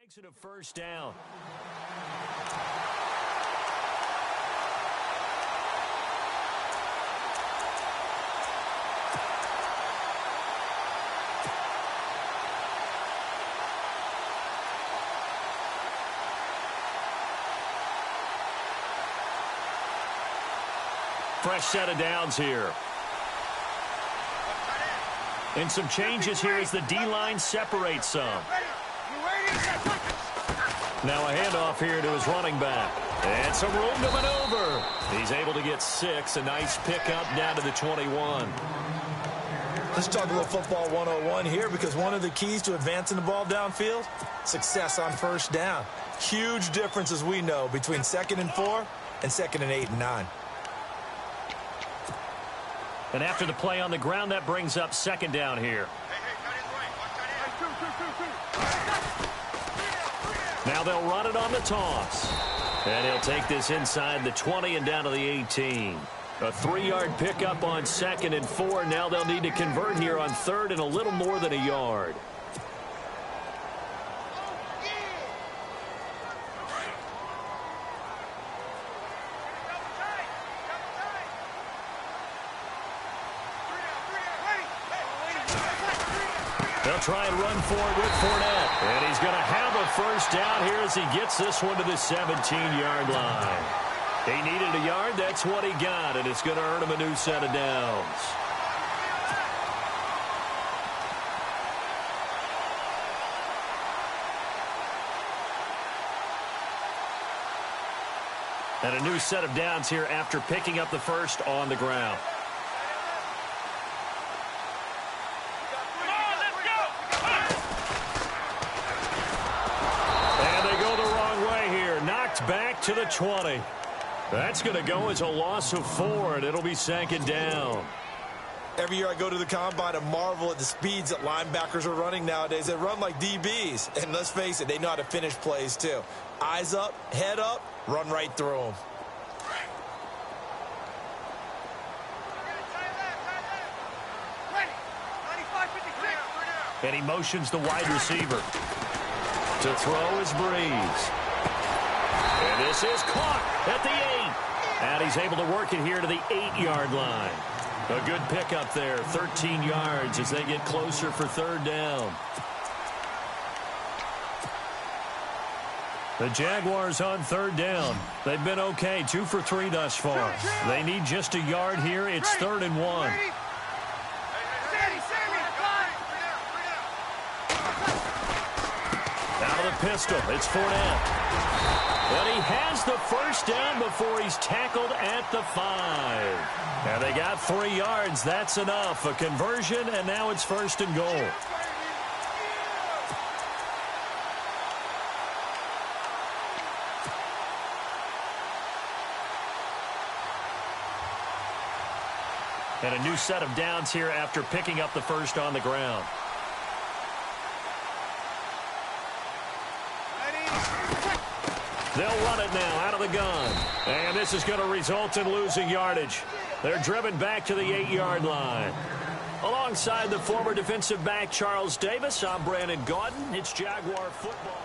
Makes it a first down. Fresh set of downs here. And some changes here as the D-line separates some. Now a handoff here to his running back. And some room to maneuver. He's able to get 6. A nice pickup down to the 21. Let's talk a little football 101 here, because one of the keys to advancing the ball downfield, success on first down. Huge difference, as we know, between 2nd and 4 and 2nd and 8 and 9. And after the play on the ground, that brings up 2nd down here. Now they'll run it on the toss. And he'll take this inside the 20 and down to the 18. A 3-yard pickup on 2nd and 4. Now they'll need to convert here on 3rd and a little more than a yard. They'll try and run for it with Fournette. And he's going to have a first down here as he gets this one to the 17-yard line. He needed a yard. That's what he got, and it's going to earn him a new set of downs. And a new set of downs here after picking up the first on the ground. Back to the 20. That's going to go as a loss of 4, and it'll be 2nd down. Every year I go to the combine and marvel at the speeds that linebackers are running nowadays. They run like DBs, and let's face it, they know how to finish plays too. Eyes up, head up, run right through them. And he motions the wide receiver. To throw is Breeze. And this is caught at the 8. And he's able to work it here to the 8-yard line. A good pickup there, 13 yards as they get closer for 3rd down. The Jaguars on 3rd down. They've been okay, 2 for 3 thus far. They need just a yard here. It's 3rd and 1. Out of the pistol, it's Fournette. And he has the first down before he's tackled at the 5. And they got 3 yards. That's enough. A conversion, and now it's 1st and goal. And a new set of downs here after picking up the first on the ground. They'll run it now out of the gun. And this is going to result in losing yardage. They're driven back to the 8-yard line. Alongside the former defensive back Charles Davis, I'm Brandon Gaudin. It's Jaguar football.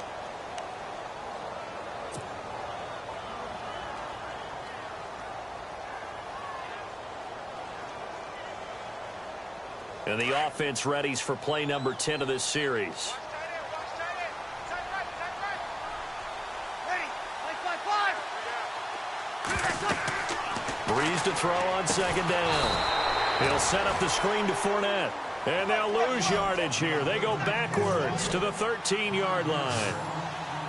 And the offense readies for play number 10 of this series. Breeze to throw on 2nd down. He'll set up the screen to Fournette. And they'll lose yardage here. They go backwards to the 13-yard line.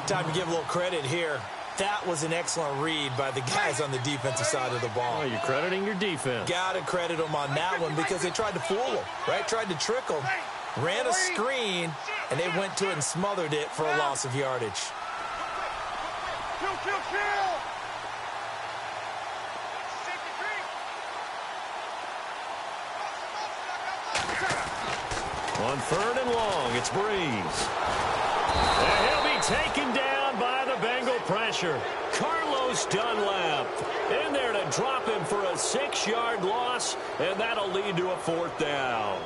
Time to give a little credit here. That was an excellent read by the guys on the defensive side of the ball. Oh, you're crediting your defense. Got to credit them on that one because they tried to fool them, right? Tried to trick them. Ran a screen, and they went to it and smothered it for a loss of yardage. On 3rd and long, it's Breeze. And he'll be taken down by the Bengal pressure. Carlos Dunlap in there to drop him for a 6-yard loss, and that'll lead to a 4th down.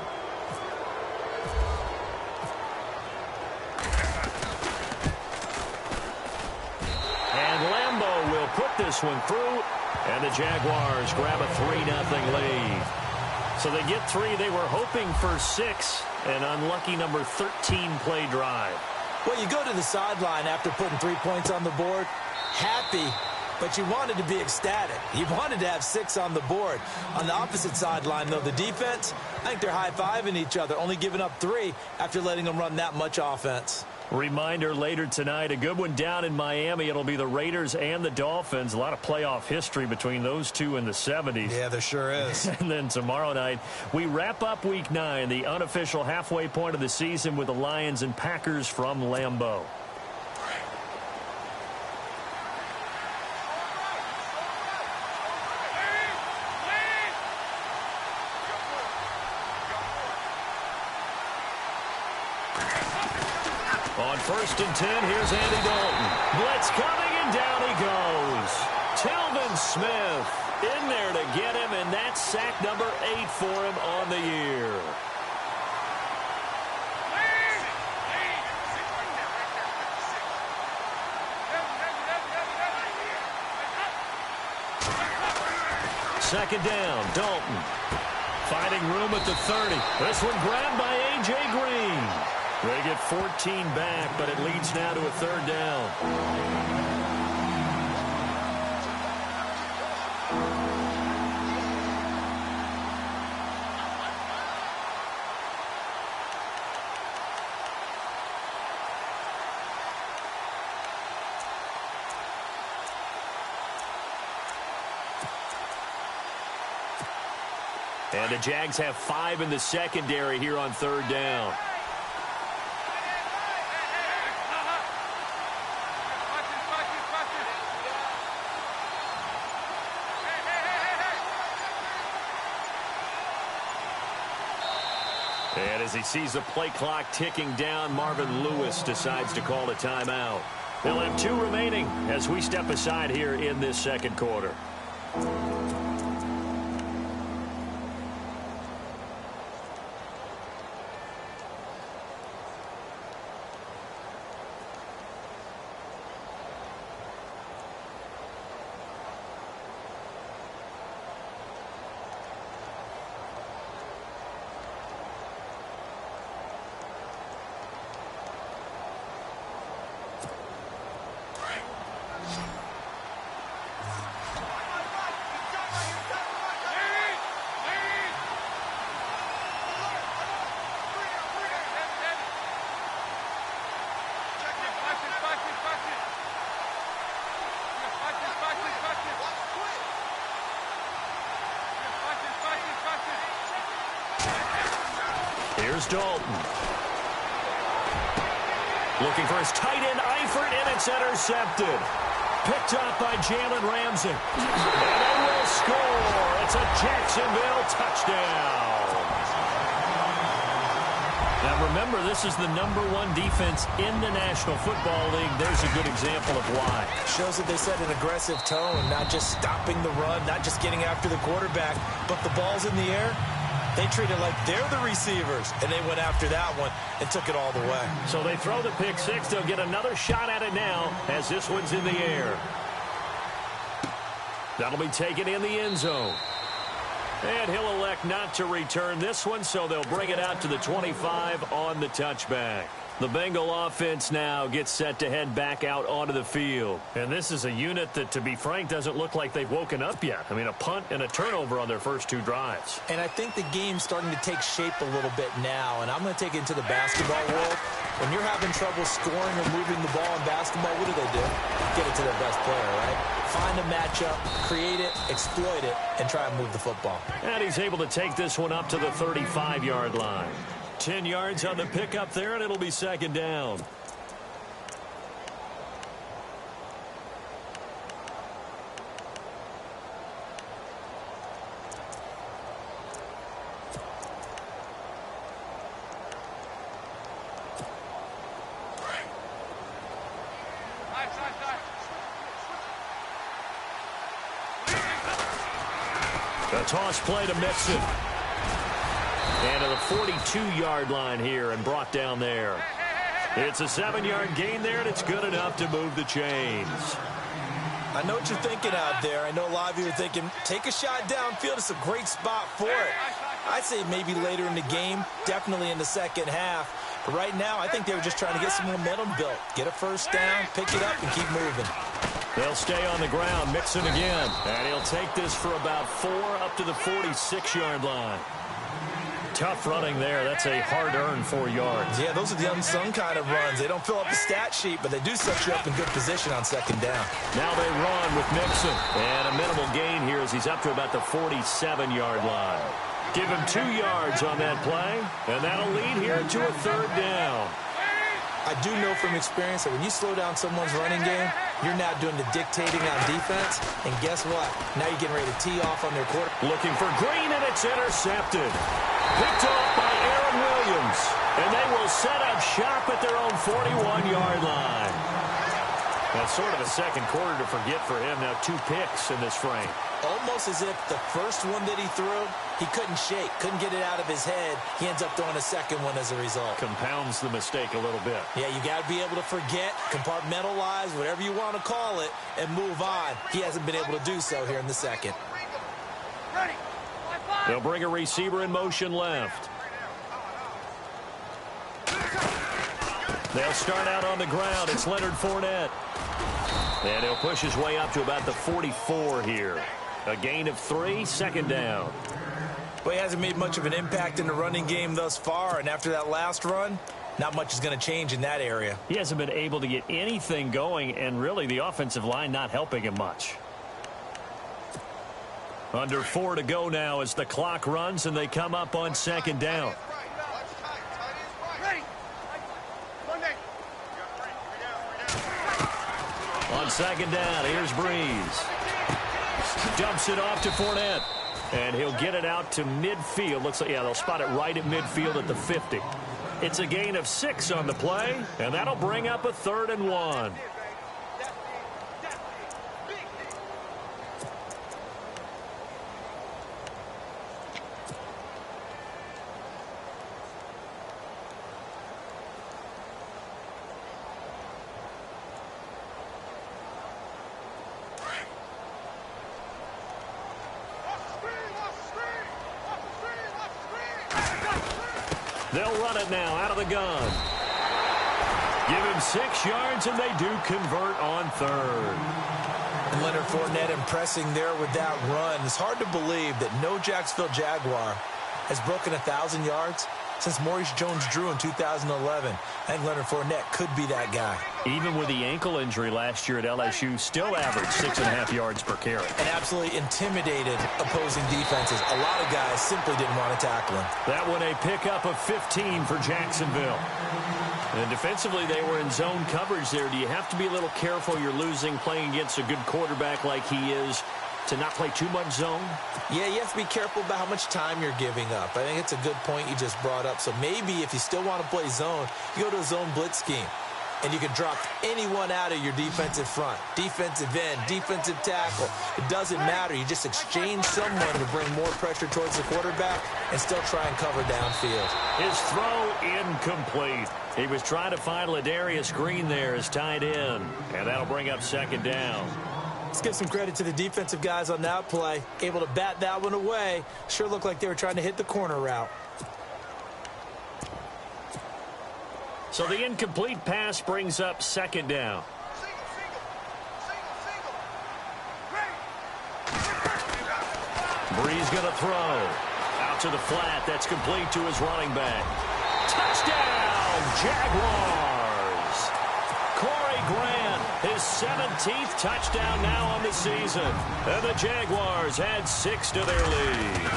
this one through, and the Jaguars grab a 3-0 lead. So they get 3. They were hoping for 6. An unlucky number 13 play drive. Well, you go to the sideline after putting 3 points on the board, happy, but you wanted to be ecstatic. You wanted to have 6 on the board. On the opposite sideline, though, the defense, I think they're high-fiving each other, only giving up 3 after letting them run that much offense. Reminder later tonight, a good one down in Miami. It'll be the Raiders and the Dolphins. A lot of playoff history between those two in the 70s. Yeah, there sure is. And then tomorrow night, we wrap up Week 9, the unofficial halfway point of the season with the Lions and Packers from Lambeau. On 1st and 10, here's Andy Dalton. Blitz coming, and down he goes. Telvin Smith in there to get him, and that's sack number 8 for him on the year. Second down, Dalton. Finding room at the 30. This one grabbed by A.J. Green. They get 14 back, but it leads now to a 3rd down. And the Jags have 5 in the secondary here on 3rd down. And as he sees the play clock ticking down, Marvin Lewis decides to call a timeout. They'll have 2 remaining as we step aside here in this second quarter. Here's Dalton. Looking for his tight end, Eifert, and it's intercepted. Picked up by Jalen Ramsey. And they will score. It's a Jacksonville touchdown. Now remember, this is the #1 defense in the National Football League. There's a good example of why. Shows that they set an aggressive tone, not just stopping the run, not just getting after the quarterback, but the ball's in the air. They treat it like they're the receivers, and they went after that one and took it all the way. So they throw the pick 6. They'll get another shot at it now as this one's in the air. That'll be taken in the end zone. And he'll elect not to return this one, so they'll bring it out to the 25 on the touchback. The Bengal offense now gets set to head back out onto the field. And this is a unit that, to be frank, doesn't look like they've woken up yet. I mean, a punt and a turnover on their first 2 drives. And I think the game's starting to take shape a little bit now. And I'm going to take it into the basketball world. When you're having trouble scoring or moving the ball in basketball, what do? Get it to their best player, right? Find a matchup, create it, exploit it, and try and move the football. And he's able to take this one up to the 35-yard line. 10 yards on the pickup there, and it'll be second down. A toss play to Mixon. And to the 42-yard line here and brought down there. It's a 7-yard gain there, and it's good enough to move the chains. I know what you're thinking out there. I know a lot of you are thinking, take a shot downfield. It's a great spot for it. I'd say maybe later in the game, definitely in the second half. But right now, I think they were just trying to get some momentum built. Get a first down, pick it up, and keep moving. They'll stay on the ground, Mixon again. And he'll take this for about 4 up to the 46-yard line. Tough running there. That's a hard-earned 4 yards. Yeah, those are the unsung kind of runs. They don't fill up the stat sheet, but they do set you up in good position on second down. Now they run with Mixon. And a minimal gain here as he's up to about the 47-yard line. Give him 2 yards on that play, and that'll lead here to a third down. I do know from experience that when you slow down someone's running game, you're now doing the dictating on defense. And guess what? Now you're getting ready to tee off on their quarter. Looking for Green, and it's intercepted. Picked off by Aaron Williams. And they will set up shop at their own 41-yard line. That's sort of a second quarter to forget for him. Now 2 picks in this frame. Almost as if the first one that he threw, he couldn't shake, couldn't get it out of his head. He ends up throwing a second one as a result. Compounds the mistake a little bit. Yeah, you got to be able to forget, compartmentalize, whatever you want to call it, and move on. He hasn't been able to do so here in the second. They'll bring a receiver in motion left. They'll start out on the ground. It's Leonard Fournette. And he'll push his way up to about the 44 here. A gain of 3, second down. Well, he hasn't made much of an impact in the running game thus far, and after that last run, not much is going to change in that area. He hasn't been able to get anything going, and really the offensive line not helping him much. Under 4 to go now as the clock runs, and they come up on second down. On second down, here's Breeze. Dumps it off to Fournette. And he'll get it out to midfield. Looks like, yeah, they'll spot it right at midfield at the 50. It's a gain of 6 on the play, and that'll bring up a 3rd and 1. They'll run it now out of the gun. Give him 6 yards, and they do convert on 3rd. And Leonard Fournette impressing there with that run. It's hard to believe that no Jacksonville Jaguar has broken 1,000 yards since Maurice Jones-Drew in 2011. I think Leonard Fournette could be that guy. Even with the ankle injury last year at LSU, still averaged 6.5 yards per carry. And absolutely intimidated opposing defenses. A lot of guys simply didn't want to tackle him. That one a pickup of 15 for Jacksonville. And defensively, they were in zone coverage there. Do you have to be a little careful? You're losing playing against a good quarterback like he is, to not play too much zone? Yeah, you have to be careful about how much time you're giving up. I think it's a good point you just brought up. So maybe if you still want to play zone, you go to a zone blitz scheme. And you can drop anyone out of your defensive front. Defensive end, defensive tackle. It doesn't matter. You just exchange someone to bring more pressure towards the quarterback and still try and cover downfield. His throw incomplete. He was trying to find Ladarius Green there as tight end. And that'll bring up second down. Let's give some credit to the defensive guys on that play. Able to bat that one away. Sure looked like they were trying to hit the corner route. So the incomplete pass brings up second down. Breeze going to throw. Out to the flat. That's complete to his running back. Touchdown, Jaguars. Corey Grant, his 17th touchdown now on the season. And the Jaguars add 6 to their lead.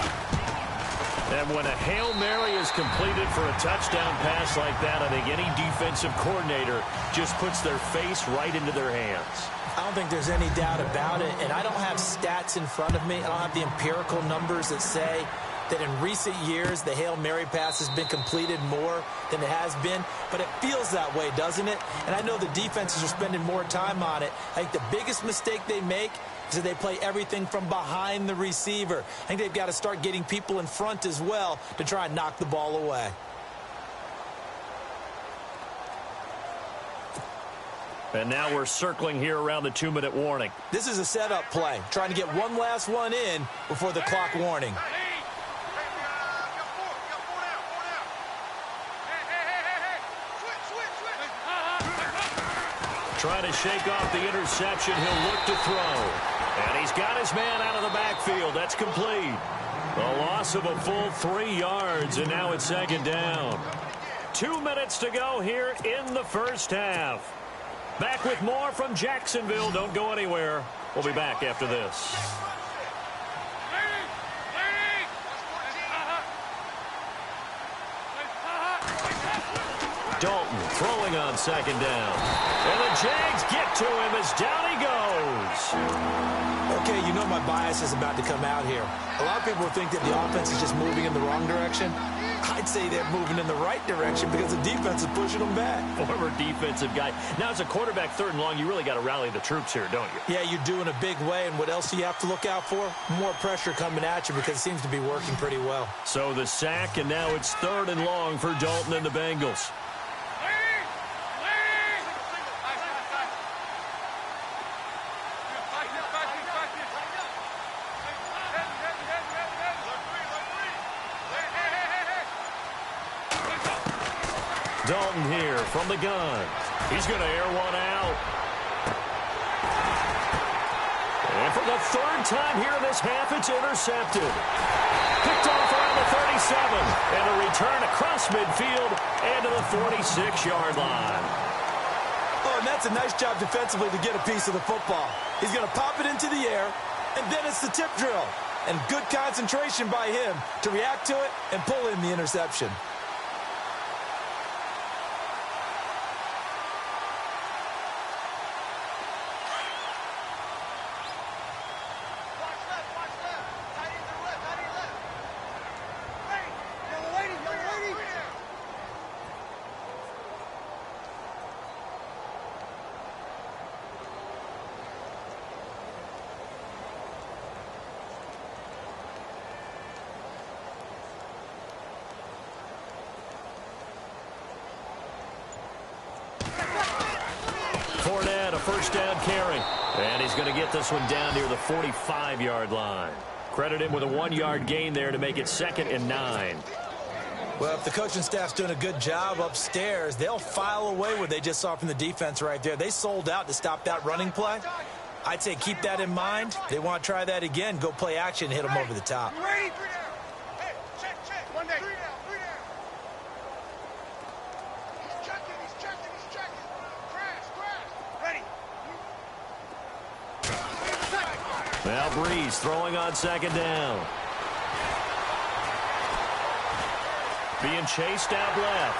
And when a Hail Mary is completed for a touchdown pass like that, I think any defensive coordinator just puts their face right into their hands. I don't think there's any doubt about it, and I don't have stats in front of me. I don't have the empirical numbers that say that in recent years the Hail Mary pass has been completed more than it has been, but it feels that way, doesn't it? And I know the defenses are spending more time on it. I think the biggest mistake they make is that they play everything from behind the receiver. I think they've got to start getting people in front as well to try and knock the ball away. And now we're circling here around the 2-minute warning. This is a setup play, trying to get one last one in before the clock warning. Trying to shake off the interception. He'll look to throw. And he's got his man out of the backfield. That's complete. A loss of a full 3 yards, and now it's second down. 2 minutes to go here in the first half. Back with more from Jacksonville. Don't go anywhere. We'll be back after this. Dalton throwing on second down. And the Jags get to him as down he goes. Okay, you know my bias is about to come out here. A lot of people think that the offense is just moving in the wrong direction. I'd say they're moving in the right direction because the defense is pushing them back. Former defensive guy. Now, as a quarterback, 3rd and long, you really got to rally the troops here, don't you? Yeah, you do in a big way. And what else do you have to look out for? More pressure coming at you because it seems to be working pretty well. So the sack, and now it's 3rd and long for Dalton and the Bengals. Dalton here from the gun. He's going to air one out. And for the 3rd time here in this half, it's intercepted. Picked off around the 37. And a return across midfield and to the 46-yard line. Oh, and that's a nice job defensively to get a piece of the football. He's going to pop it into the air, and then it's the tip drill. And good concentration by him to react to it and pull in the interception. First down carry. And he's going to get this one down near the 45-yard line. Credit him with a 1-yard gain there to make it 2nd and 9. Well, if the coaching staff's doing a good job upstairs, they'll file away what they just saw from the defense right there. They sold out to stop that running play. I'd say keep that in mind. They want to try that again. Go play action, hit them over the top. Now Breeze throwing on second down. Being chased out left.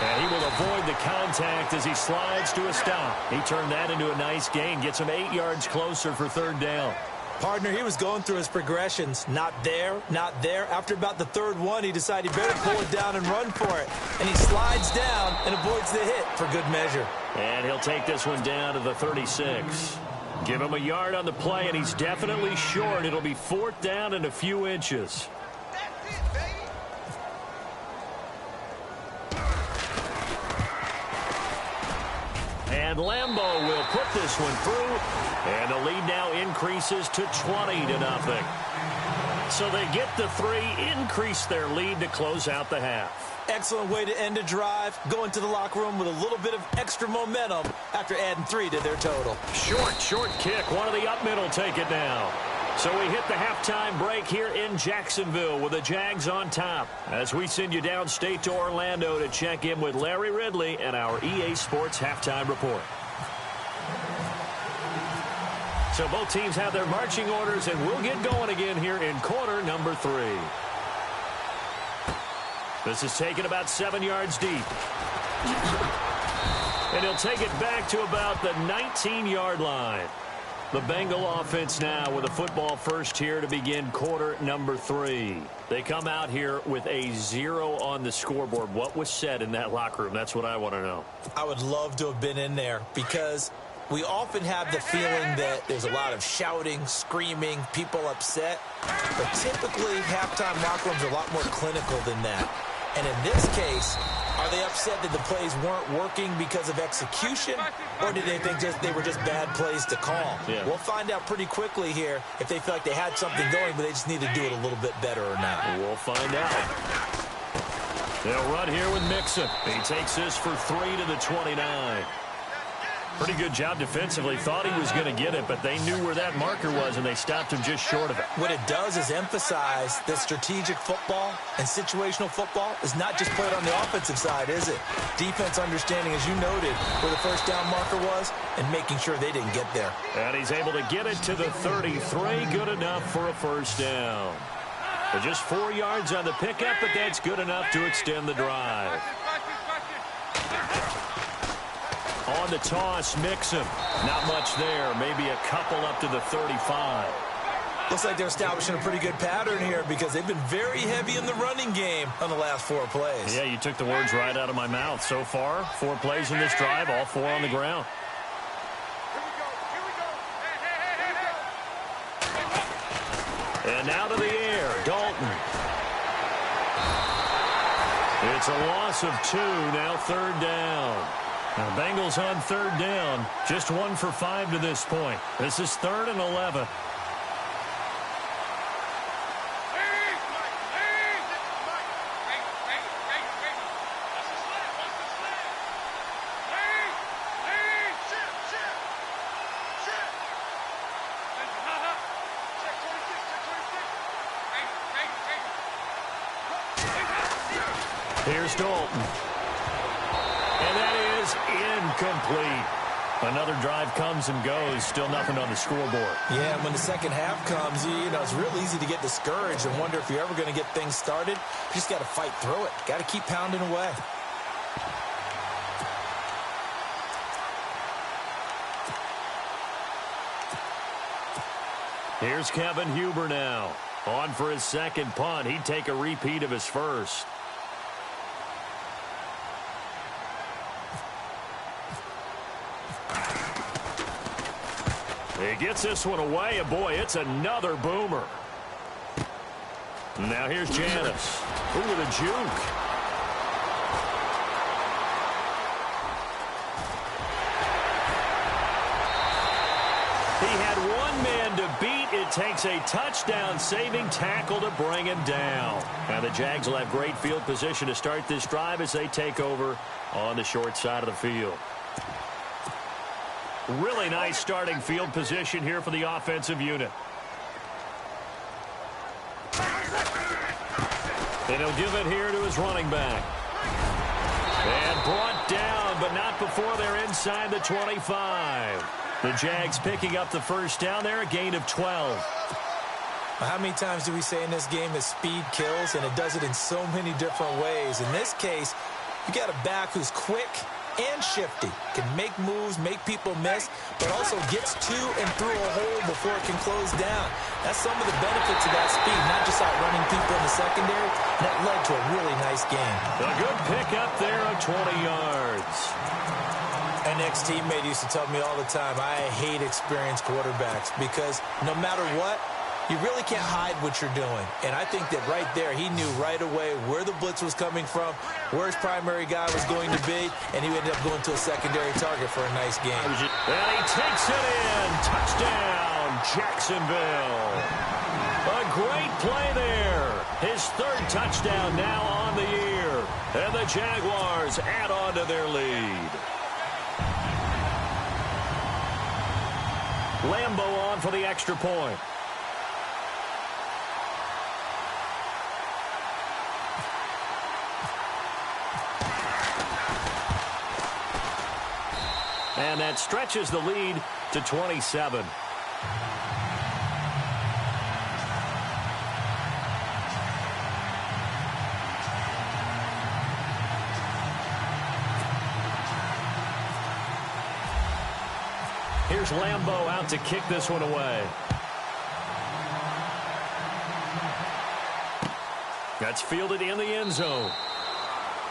And he will avoid the contact as he slides to a stop. He turned that into a nice gain. Gets him 8 yards closer for 3rd down. Partner, he was going through his progressions. Not there, not there. After about the 3rd one, he decided he better pull it down and run for it. And he slides down and avoids the hit for good measure. And he'll take this one down to the 36. Give him a yard on the play, and he's definitely short. It'll be 4th down and a few inches. That's it, baby. And Lambeau will put this one through. And the lead now increases to 20-0. So they get the 3, increase their lead to close out the half. Excellent way to end a drive. Go into the locker room with a little bit of extra momentum after adding 3 to their total. Short kick. One of the up middle take it now. So we hit the halftime break here in Jacksonville with the Jags on top. As we send you downstate to Orlando to check in with Larry Ridley and our EA Sports halftime report. So both teams have their marching orders, and we'll get going again here in quarter number 3. This is taken about 7 yards deep. And he'll take it back to about the 19-yard line. The Bengal offense now with a football first here to begin quarter number 3. They come out here with a 0 on the scoreboard. What was said in that locker room? That's what I want to know. I would love to have been in there because we often have the feeling that there's a lot of shouting, screaming, people upset. But typically, halftime locker rooms are a lot more clinical than that. And in this case, are they upset that the plays weren't working because of execution, or did they think they were just bad plays to call? Yeah. We'll find out pretty quickly here if they feel like they had something going, but they just need to do it a little bit better or not. We'll find out. They'll run here with Mixon. He takes this for 3 to the 29. Pretty good job defensively. Thought he was going to get it, but they knew where that marker was, and they stopped him just short of it. What it does is emphasize that strategic football and situational football is not just played on the offensive side, is it? Defense understanding, as you noted, where the first down marker was and making sure they didn't get there. And he's able to get it to the 33. Good enough for a first down. But just 4 yards on the pickup, but that's good enough to extend the drive. On the toss, Mixon. Not much there. Maybe a couple up to the 35. Looks like they're establishing a pretty good pattern here because they've been very heavy in the running game on the last 4 plays. Yeah, you took the words right out of my mouth. So far, 4 plays in this drive, all 4 on the ground. And now to the air, Dalton. It's a loss of 2, now 3rd down. Now, Bengals on 3rd down, just 1 for 5 to this point. This is 3rd and 11. Here's Dalton. And that is incomplete. Another drive comes and goes. Still nothing on the scoreboard. Yeah, and when the second half comes, you know, it's real easy to get discouraged and wonder if you're ever going to get things started. You just got to fight through it. Got to keep pounding away. Here's Kevin Huber now. On for his second punt. He'd take a repeat of his first. He gets this one away, and boy, it's another boomer. Now here's Janis. Ooh, with a juke. He had one man to beat. It takes a touchdown-saving tackle to bring him down. Now the Jags will have great field position to start this drive as they take over on the short side of the field. Really nice starting field position here for the offensive unit. And he'll give it here to his running back. And brought down, but not before they're inside the 25. The Jags picking up the first down there, a gain of 12. How many times do we say in this game that speed kills, and it does it in so many different ways? In this case, you got a back who's quick and shifty, can make moves, make people miss, but also gets to and through a hole before it can close down. That's some of the benefits of that speed, not just outrunning people in the secondary. That led to a really nice game. A good pickup there of 20 yards. An ex-teammate used to tell me all the time, I hate experienced quarterbacks because no matter what, you really can't hide what you're doing. And I think that right there, he knew right away where the blitz was coming from, where his primary guy was going to be, and he ended up going to a secondary target for a nice game. And he takes it in. Touchdown, Jacksonville. A great play there. His 3rd touchdown now on the year. And the Jaguars add on to their lead. Lambo on for the extra point. And that stretches the lead to 27. Here's Lambo out to kick this one away. That's fielded in the end zone.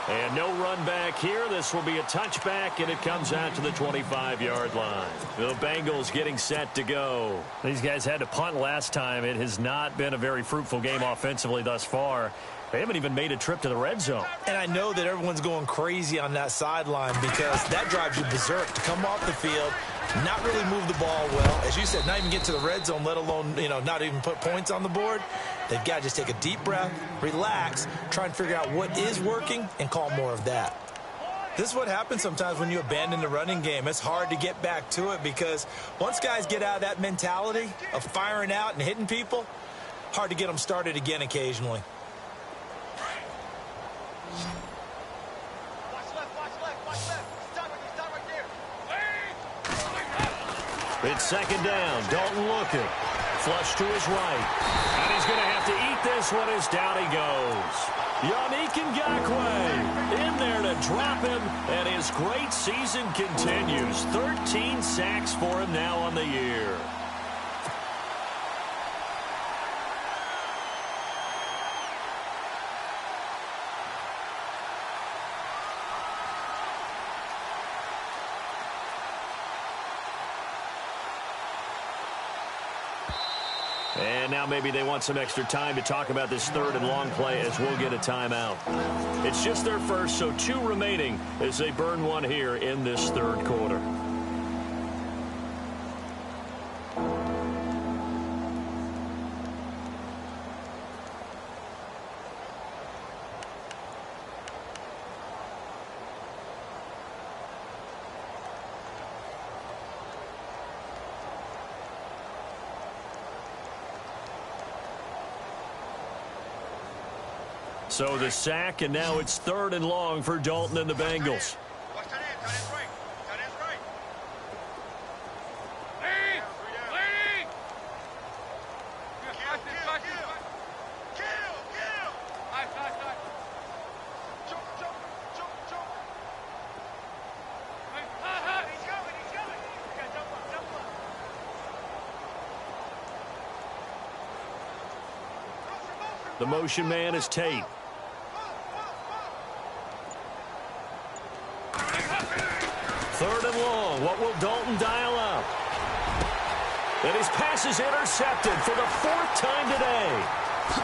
And no run back here. This will be a touchback, and it comes out to the 25-yard line. The Bengals getting set to go. These guys had to punt last time. It has not been a very fruitful game offensively thus far. They haven't even made a trip to the red zone. And I know that everyone's going crazy on that sideline because that drives you berserk to come off the field, not really move the ball well. As you said, not even get to the red zone, let alone, not even put points on the board. They've got to just take a deep breath, relax, try and figure out what is working and call more of that. This is what happens sometimes when you abandon the running game. It's hard to get back to it because once guys get out of that mentality of firing out and hitting people, hard to get them started again occasionally. It's second down. Dalton looking. Flush to his right. And he's going to have to eat this one as down he goes. Yannick Ngakoue in there to drop him, and his great season continues. 13 sacks for him now on the year. And now maybe they want some extra time to talk about this third and long play as we'll get a timeout. It's just their first, so 2 remaining as they burn one here in this third quarter. So the sack, and now it's third and long for Dalton and the Bengals. The motion man is Tate. Third and long. What will Dalton dial up? And his pass is intercepted for the 4th time today.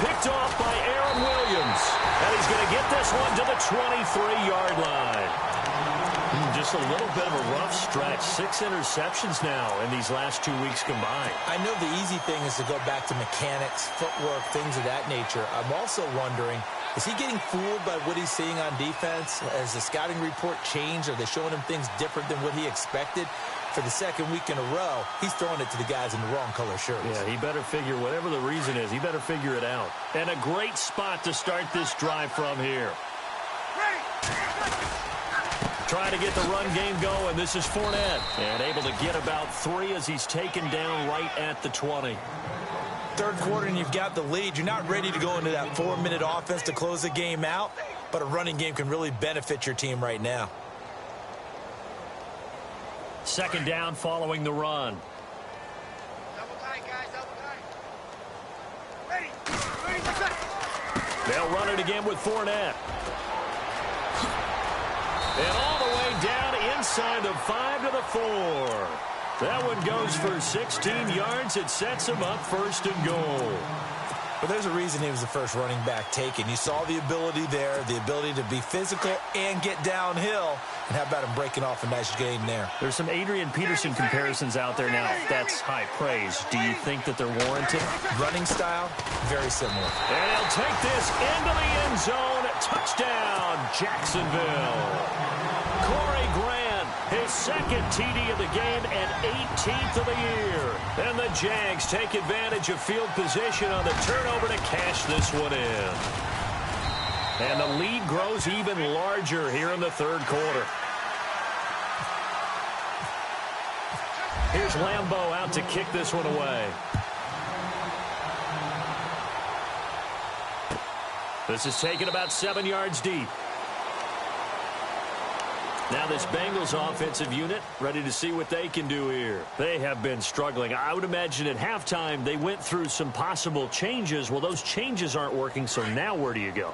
Picked off by Aaron Williams. And he's going to get this one to the 23-yard line. Just a little bit of a rough stretch. 6 interceptions now in these last 2 weeks combined. I know the easy thing is to go back to mechanics, footwork, things of that nature. I'm also wondering, is he getting fooled by what he's seeing on defense? Has the scouting report changed? Are they showing him things different than what he expected? For the second week in a row, he's throwing it to the guys in the wrong color shirts. Yeah, he better figure, whatever the reason is, he better figure it out. And a great spot to start this drive from here. Trying to get the run game going. This is Fournette. And able to get about 3 as he's taken down right at the 20. Third quarter and you've got the lead. You're not ready to go into that 4-minute offense to close the game out, but a running game can really benefit your team right now. Second down following the run. Double tight, guys, double tight. Ready. They'll run it again with Fournette. And all the way down inside the 5 to the 4. That one goes for 16 yards. It sets him up first and goal. But there's a reason he was the first running back taken. You saw the ability there, the ability to be physical and get downhill. And how about him breaking off a nice gain there? There's some Adrian Peterson comparisons out there now. That's high praise. Do you think that they're warranted? Running style, very similar. And he'll take this into the end zone. Touchdown, Jacksonville. Corey Grant, his second TD of the game and 18th of the year. And the Jags take advantage of field position on the turnover to cash this one in. And the lead grows even larger here in the third quarter. Here's Lambeau out to kick this one away. This is taken about 7 yards deep. Now this Bengals offensive unit ready to see what they can do here. They have been struggling. I would imagine at halftime they went through some possible changes. Well, those changes aren't working, so now where do you go?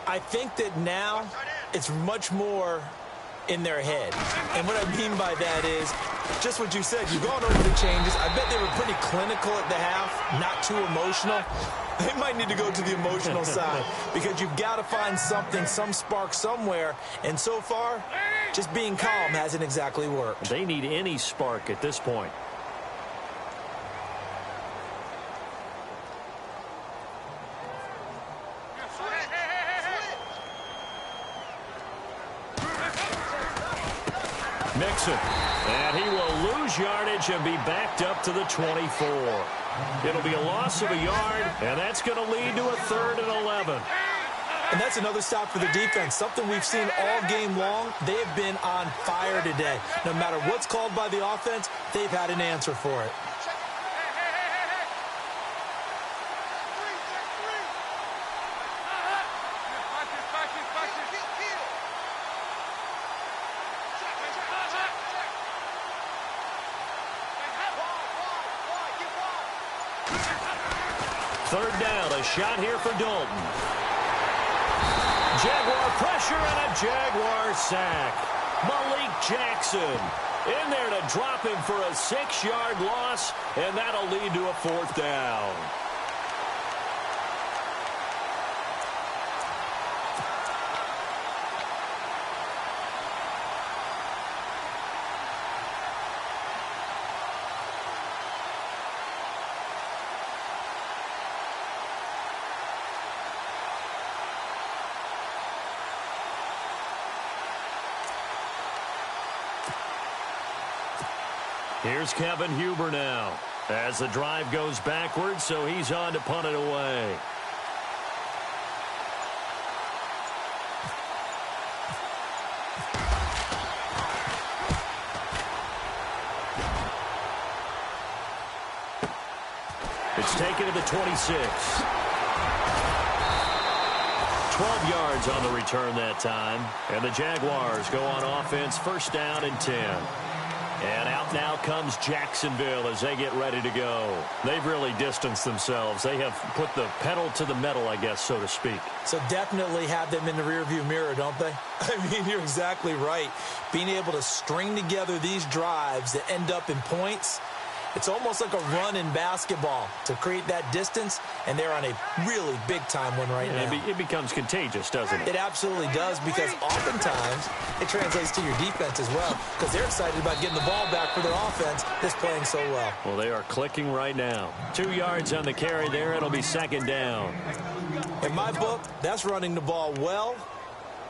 I think that now it's much more in their head. And what I mean by that is just what you said. You've gone over the changes. I bet they were pretty clinical at the half, not too emotional, they might need to go to the emotional side because you've got to find something, some spark somewhere. And so far, just being calm hasn't exactly worked. They need any spark at this point. Mixon, and he will lose yardage and be backed up to the 24. It'll be a loss of a yard, and that's going to lead to a 3rd and 11. And that's another stop for the defense, something we've seen all game long. They have been on fire today. No matter what's called by the offense, they've had an answer for it. Third down, a shot here for Dalton. Jaguar pressure and a Jaguar sack. Malik Jackson in there to drop him for a 6-yard loss, and that'll lead to a 4th down. Here's Kevin Huber now as the drive goes backwards, so he's on to punt it away. It's taken to the 26. 12 yards on the return that time, and the Jaguars go on offense, 1st down and 10. And out now comes Jacksonville as they get ready to go. They've really distanced themselves. They have put the pedal to the metal, I guess, so to speak. So definitely have them in the rearview mirror, don't they? I mean, you're exactly right. Being able to string together these drives that end up in points, it's almost like a run in basketball to create that distance, and they're on a really big-time one right now. It becomes contagious, doesn't it? It absolutely does, because oftentimes it translates to your defense as well, because they're excited about getting the ball back for their offense that's playing so well. Well, they are clicking right now. 2 yards on the carry there. It'll be 2nd down. In my book, that's running the ball well,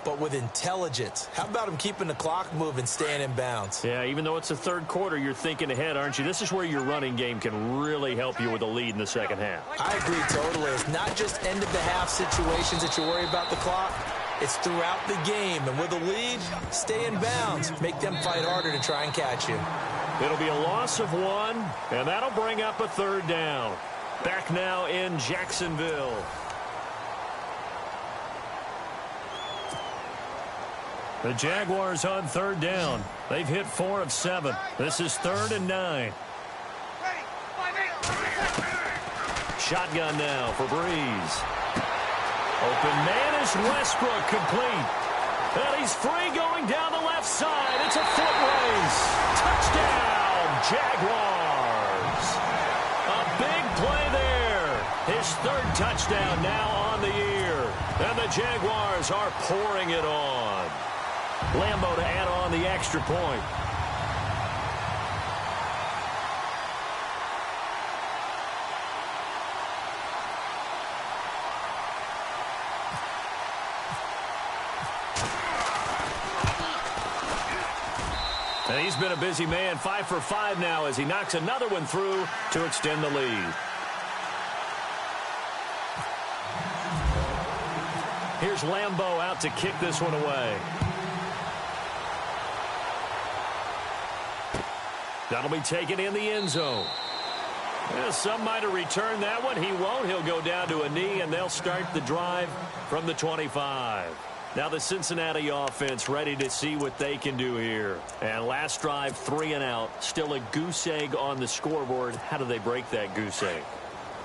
but with intelligence. How about him keeping the clock moving, staying in bounds? Yeah, even though it's the 3rd quarter, you're thinking ahead, aren't you? This is where your running game can really help you with a lead in the 2nd half. I agree totally. It's not just end-of-the-half situations that you worry about the clock. It's throughout the game. And with a lead, stay in bounds. Make them fight harder to try and catch you. It'll be a loss of 1, and that'll bring up a 3rd down. Back now in Jacksonville. The Jaguars on 3rd down. They've hit 4 of 7. This is 3rd and 9. Shotgun now for Breeze. Open man is Westbrook, complete. And he's free going down the left side. It's a foot race. Touchdown, Jaguars. A big play there. His 3rd touchdown now on the year. And the Jaguars are pouring it on. Lambo to add on the extra point. And he's been a busy man, 5 for 5 now as he knocks another one through to extend the lead. Here's Lambo out to kick this one away. That'll be taken in the end zone. Yeah, some might have returned that one. He won't. He'll go down to a knee, and they'll start the drive from the 25. Now the Cincinnati offense ready to see what they can do here. And last drive, 3 and out. Still a goose egg on the scoreboard. How do they break that goose egg?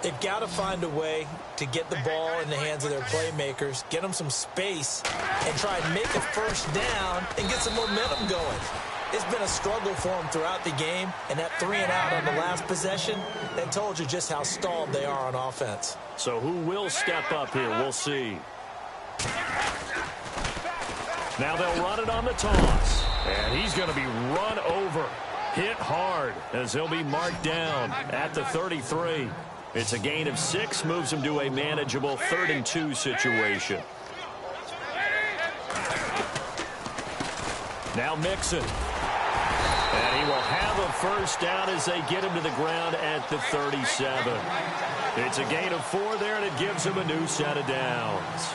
They've got to find a way to get the ball in the hands of their playmakers, get them some space, and try and make a 1st down and get some momentum going. It's been a struggle for them throughout the game, and that 3-and-out on the last possession, that told you just how stalled they are on offense. So who will step up here? We'll see. Now they'll run it on the toss, and he's going to be run over. Hit hard as he'll be marked down at the 33. It's a gain of 6, moves him to a manageable 3rd-and-2 situation. Now Mixon. And he will have a first down as they get him to the ground at the 37. It's a gain of 4 there, and it gives him a new set of downs.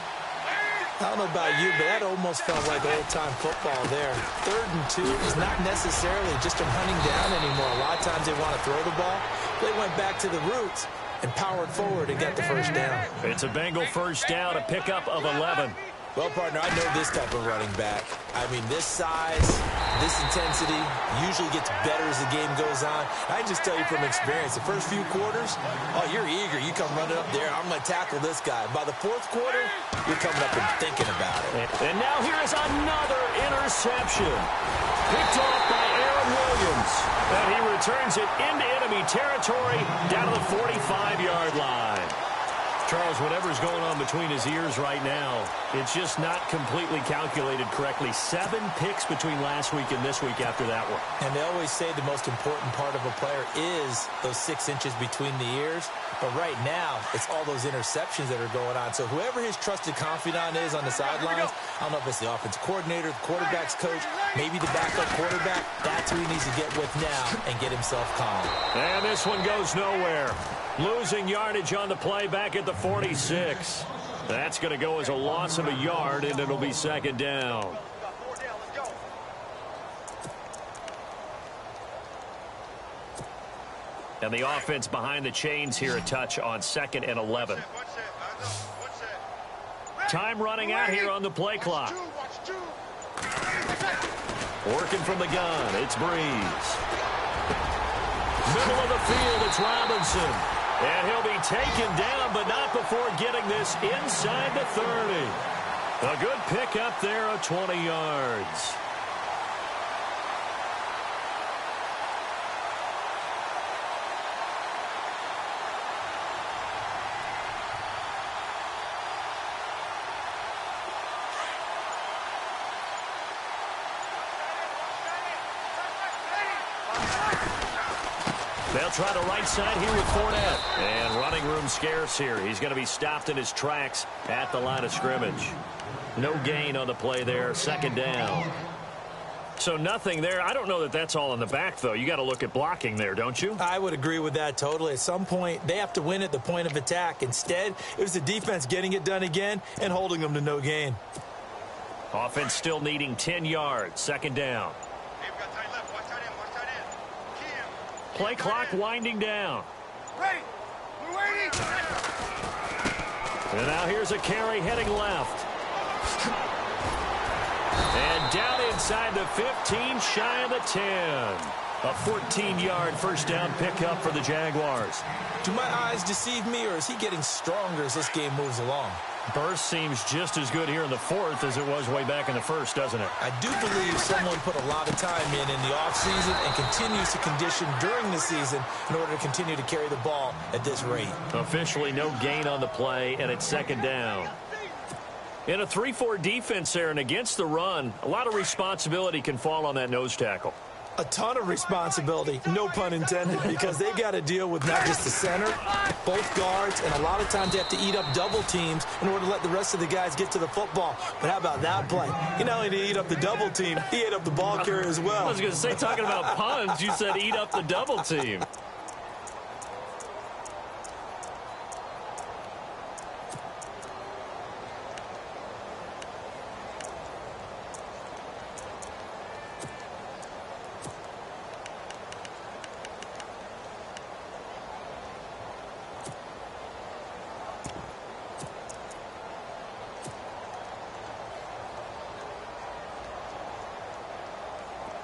I don't know about you, but that almost felt like old-time football there. 3rd-and-2 is not necessarily just them hunting down anymore. A lot of times they want to throw the ball. They went back to the roots and powered forward and got the first down. It's a Bengal first down, a pickup of 11. Well, partner, I know this type of running back. I mean, this size, this intensity usually gets better as the game goes on. I just tell you from experience, the first few quarters, oh, you're eager. You come running up there, I'm going to tackle this guy. By the 4th quarter, you're coming up and thinking about it. And now here is another interception. Picked off by Aaron Williams. And he returns it into enemy territory down to the 45-yard line. Charles, whatever's going on between his ears right now, it's just not completely calculated correctly. 7 picks between last week and this week after that one. And they always say the most important part of a player is those 6 inches between the ears. But right now, it's all those interceptions that are going on. So whoever his trusted confidant is on the sidelines, I don't know if it's the offensive coordinator, the quarterback's coach, maybe the backup quarterback, that's who he needs to get with now and get himself calm. And this one goes nowhere. Losing yardage on the play back at the 46. That's going to go as a loss of a yard, and it'll be 2nd down. And the offense behind the chains here, a touch on 2nd and 11. Time running out here on the play clock. Working from the gun, it's Breeze. Middle of the field, it's Robinson. And he'll be taken down, but not before getting this inside the 30. A good pickup there of 20 yards. They'll try the right side here with Fournette. And running room scarce here. He's going to be stopped in his tracks at the line of scrimmage. No gain on the play there. 2nd down. So nothing there. I don't know that that's all in the back, though. You got to look at blocking there, don't you? I would agree with that totally. At some point, they have to win at the point of attack. Instead, it was the defense getting it done again and holding them to no gain. Offense still needing 10 yards. 2nd down. Play clock winding down. Ready. We're waiting. And now here's a carry heading left. And down inside the 15, shy of the 10. A 14-yard first down pickup for the Jaguars. Do my eyes deceive me, or is he getting stronger as this game moves along? Burst seems just as good here in the 4th as it was way back in the 1st, doesn't it? I do believe someone put a lot of time in the offseason and continues to condition during the season in order to continue to carry the ball at this rate. Officially no gain on the play, and it's 2nd down. In a 3-4 defense there and against the run, a lot of responsibility can fall on that nose tackle. A ton of responsibility, no pun intended, because they've got to deal with not just the center, both guards, and a lot of times they have to eat up double teams in order to let the rest of the guys get to the football. But how about that play? He not only did he eat up the double team, he ate up the ball carrier as well. I was going to say, talking about puns, you said eat up the double team.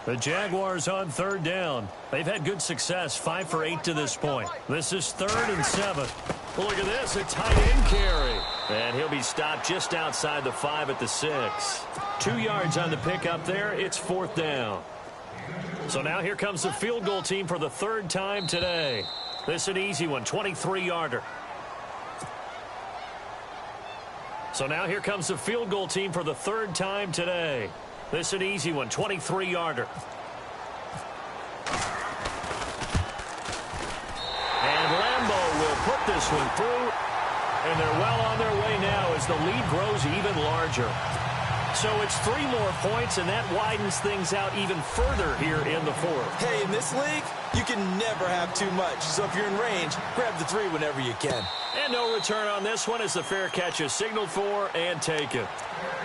The Jaguars on 3rd down. They've had good success, 5 for 8 to this point. This is 3rd and 7. Well, look at this, a tight end carry. And he'll be stopped just outside the 5 at the 6. 2 yards on the pickup there. It's 4th down. So now here comes the field goal team for the third time today. This is an easy one, 23-yarder. So now here comes the field goal team for the third time today. This is an easy one, 23-yarder. And Lambeau will put this one through. And they're well on their way now as the lead grows even larger. So it's 3 more points, and that widens things out even further here in the fourth. Hey, in this league, you can never have too much. So if you're in range, grab the 3 whenever you can. And no return on this one as the fair catch is signaled for and taken.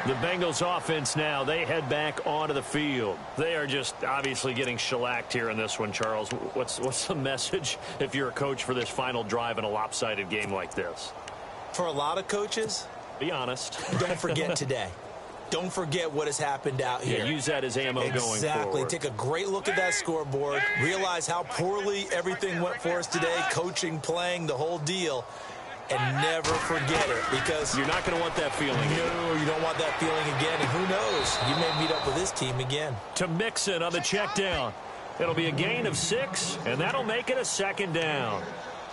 The Bengals offense now, they head back onto the field. They are just obviously getting shellacked here in this one, Charles. What's the message if you're a coach for this final drive in a lopsided game like this? For a lot of coaches, be honest. Don't forget today. Don't forget what has happened out here. Yeah, use that as ammo going forward. Exactly. Take a great look at that scoreboard. Realize how poorly everything went for us today. Coaching, playing, the whole deal. And never forget it, because you're not going to want that feeling again. No, you don't want that feeling again. And who knows? You may meet up with this team again. To Mixon on the check down. It'll be a gain of 6, and that'll make it a second down.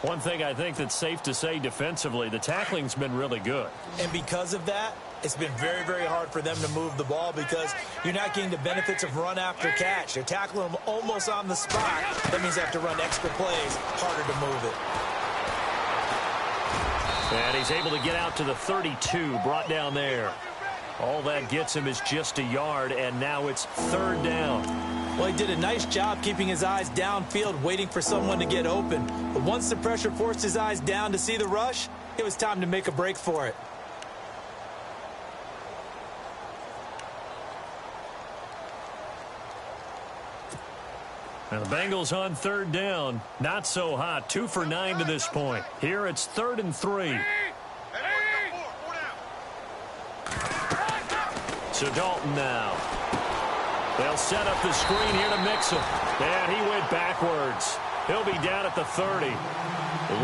One thing I think that's safe to say defensively, the tackling's been really good. And because of that, it's been very, very hard for them to move the ball because you're not getting the benefits of run after catch. They're tackling them almost on the spot. That means they have to run extra plays, harder to move it. And he's able to get out to the 32, brought down there. All that gets him is just a yard, and now it's third down. Well, he did a nice job keeping his eyes downfield, waiting for someone to get open. But once the pressure forced his eyes down to see the rush, it was time to make a break for it. And the Bengals on third down. Not so hot. 2 for 9 to this point. Here it's 3rd and 3. So Dalton now. They'll set up the screen here to Mixon. And he went backwards. He'll be down at the 30.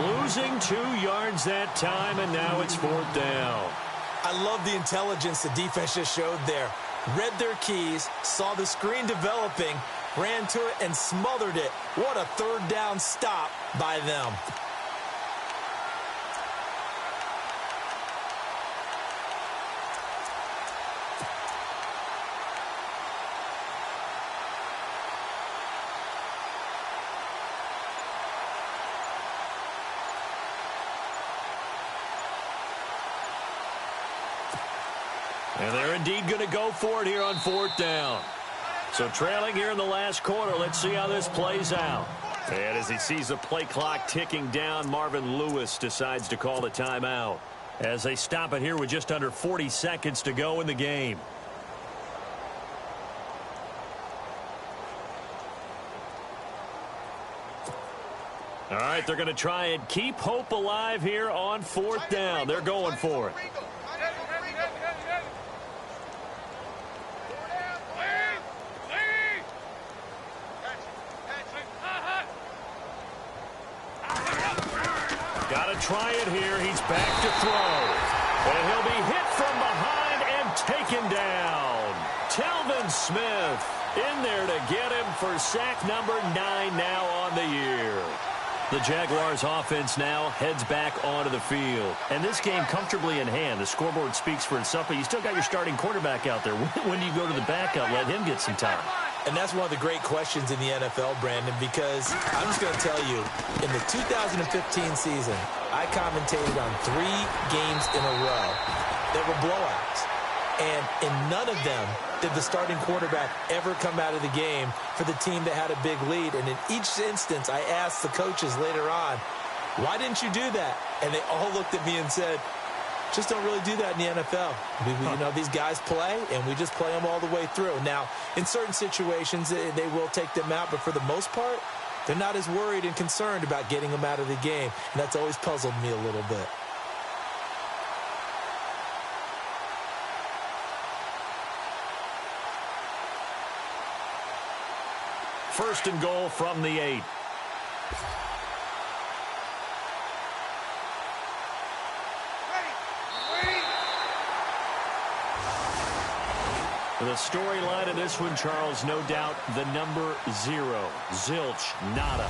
Losing 2 yards that time, and now it's 4th down. I love the intelligence the defense just showed there. Read their keys, saw the screen developing, ran to it and smothered it. What a third down stop by them. And they're indeed going to go for it here on 4th down. So trailing here in the last quarter, let's see how this plays out. And as he sees the play clock ticking down, Marvin Lewis decides to call a timeout as they stop it here with just under 40 seconds to go in the game. All right, they're going to try and keep hope alive here on 4th down. They're going for it. Try it here. He's back to throw. And he'll be hit from behind and taken down. Telvin Smith in there to get him for sack number 9 now on the year. The Jaguars offense now heads back onto the field. And this game comfortably in hand. The scoreboard speaks for itself, but you still got your starting quarterback out there. When do you go to the backup? Let him get some time. And that's one of the great questions in the NFL, Brandon, because I'm just going to tell you, in the 2015 season, I commentated on 3 games in a row that were blowouts. And in none of them did the starting quarterback ever come out of the game for the team that had a big lead. And in each instance, I asked the coaches later on, why didn't you do that? And they all looked at me and said, just don't really do that in the NFL. You know, these guys play, and we just play them all the way through. Now, in certain situations, they will take them out, but for the most part, they're not as worried and concerned about getting them out of the game. And that's always puzzled me a little bit. First and goal from the 8. The storyline in this one, Charles, no doubt the number 0. Zilch, nada.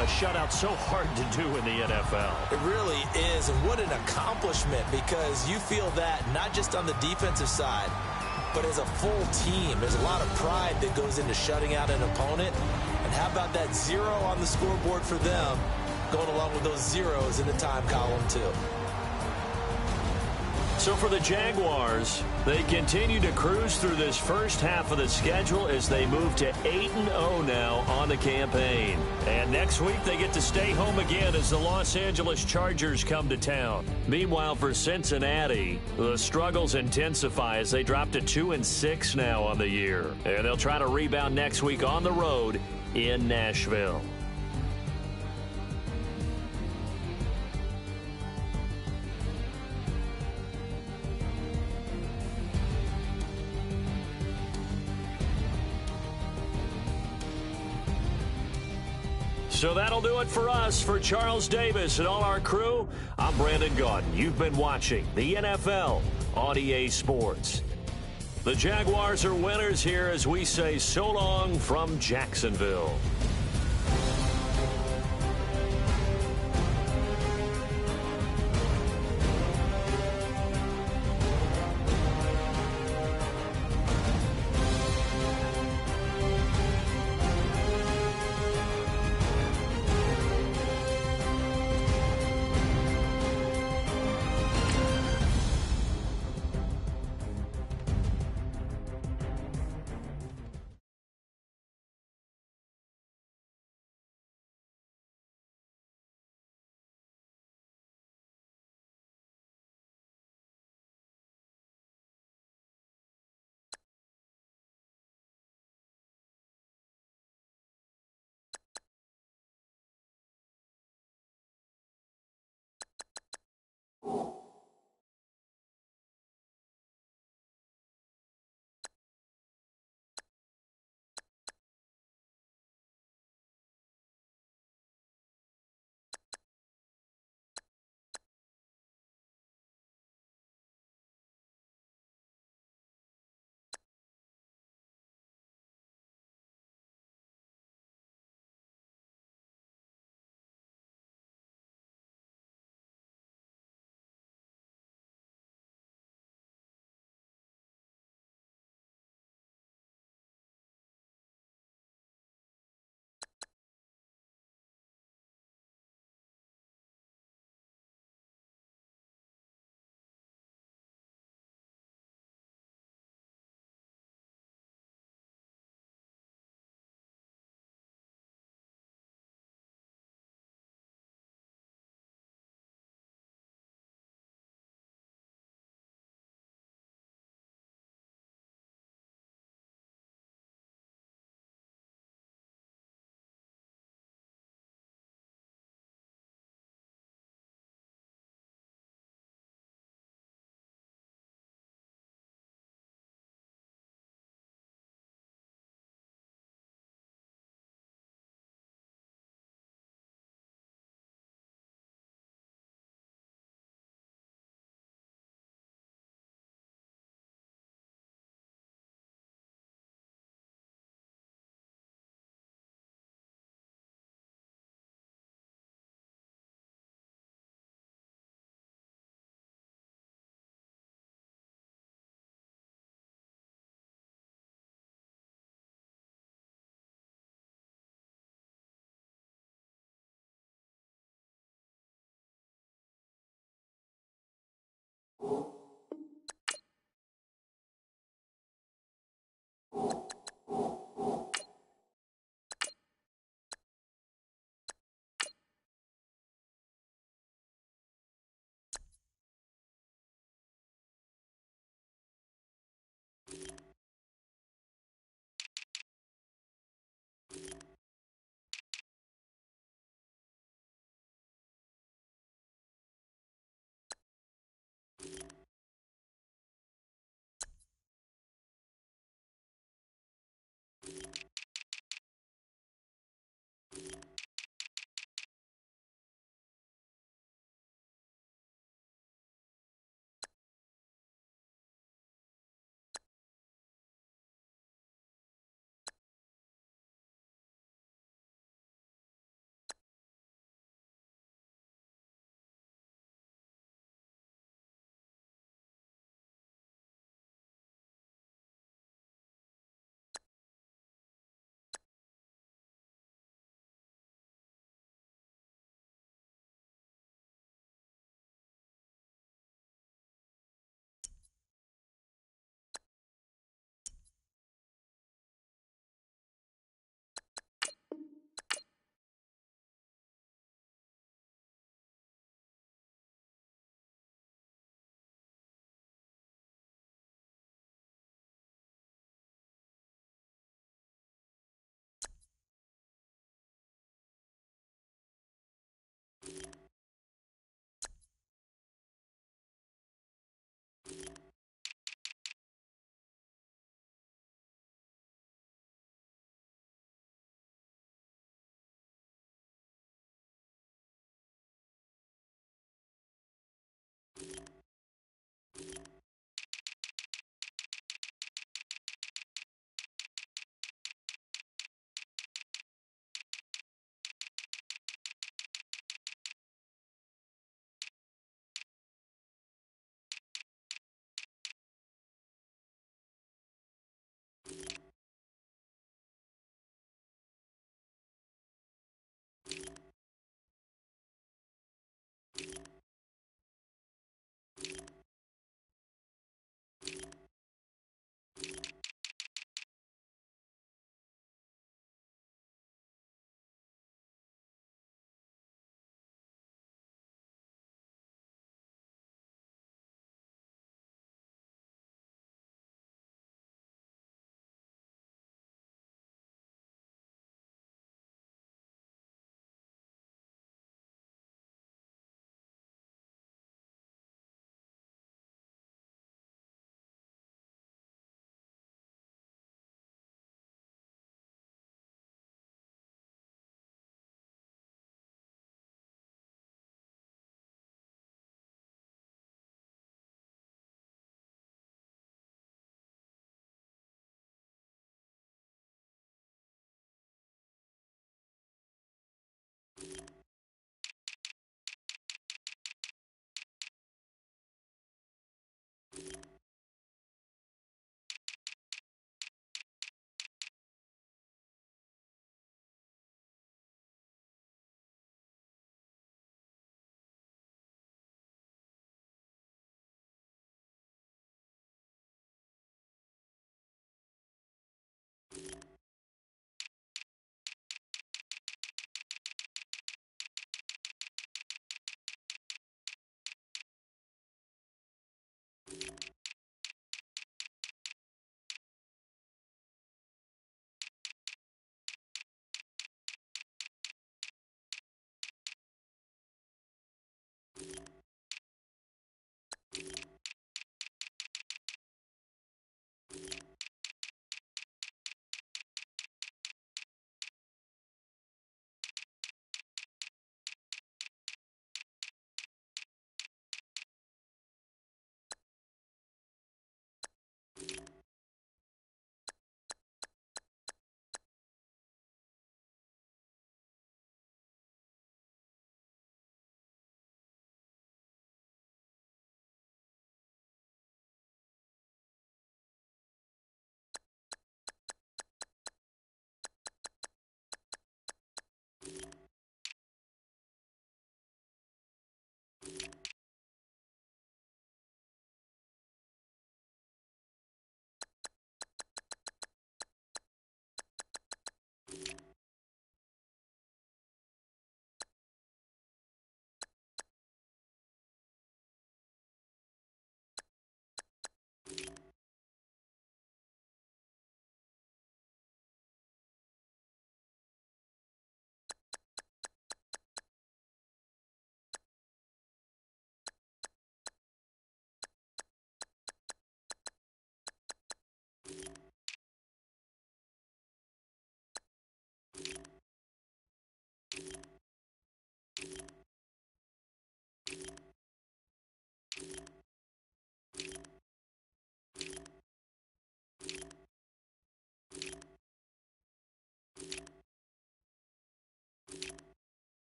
A shutout so hard to do in the NFL. It really is, and what an accomplishment, because you feel that not just on the defensive side, but as a full team. There's a lot of pride that goes into shutting out an opponent. And how about that 0 on the scoreboard for them, going along with those zeros in the time column, too. So for the Jaguars, they continue to cruise through this first half of the schedule as they move to 8-0 now on the campaign. And next week, they get to stay home again as the Los Angeles Chargers come to town. Meanwhile, for Cincinnati, the struggles intensify as they drop to 2-6 now on the year. And they'll try to rebound next week on the road in Nashville. So that'll do it for us. For Charles Davis and all our crew, I'm Brandon Gaudin. You've been watching the NFL on EA Sports. The Jaguars are winners here as we say so long from Jacksonville.